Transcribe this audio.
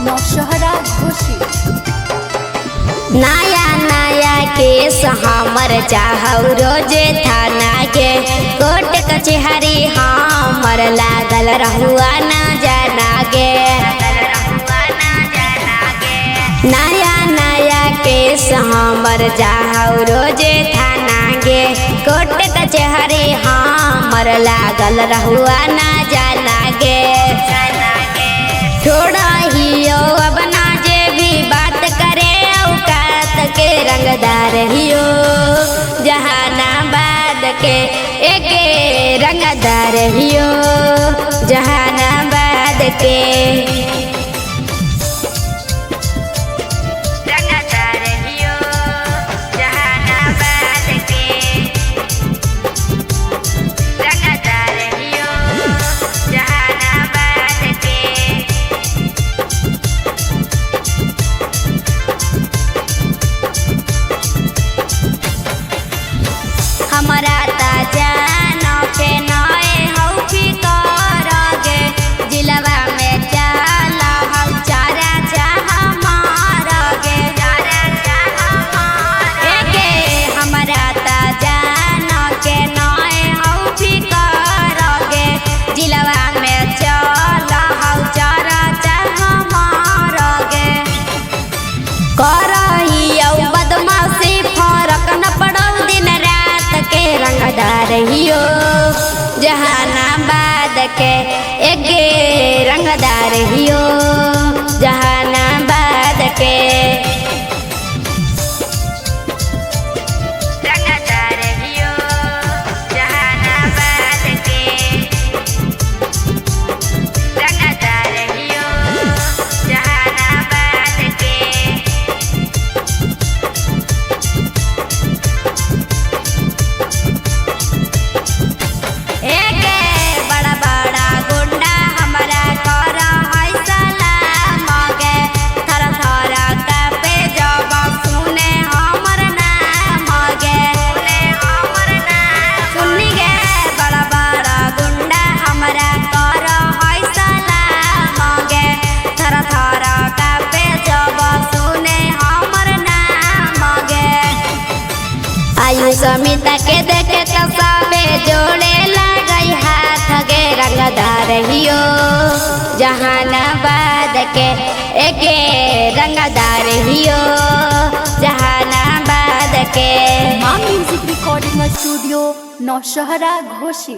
नौशहरा घोषी। नया नया केस हमर चाहौ रोजे थाना के कोर्ट कचहरी हमर लागल रहुआ न जाना गे। नया नया केस हमर चाहौ रोजे थाना गे कोर्ट कचहरी हमर लागल रहुआ न जाना गे। थोड़ा ही अब ना जे भी बात करे औकात के रंगदार हियो जहानाबाद के एके रंगदार हियो जहानाबाद के। हमरा जानो के नए हौ फिकर गे जिलवा में चल हौ चारा चाह मार गे। एके हमरा जानो के नए हौ फिकर गे जिलवा में चल हौ चारा चाह मार गे। करहियौ बदमाशी फरक न पड़ौ दिन रात के रंगदार हियो जहानाबाद के एके रंगदार हियो जहानाबाद के। रंगदार हियो जहानाबाद के। रंगदार हियो जहानाबाद के। एके बड़ा बड़ा गुंडा हमरा कर है सलाम गे थर थर कापे जब सुने हमर नाम गे। सुनी गे बड़ा बड़ा गुंडा हमरा कर है सलाम गे थर थर कापे जब सुने हमर नाम गे। आयु समिता के देखे तो सबे जोड़े लगई हाथ गे रंगदार हियो जहानाबाद के एके रंगदार हियो जहानाबाद के। Maa music recording studio Naushahra Ghoshi.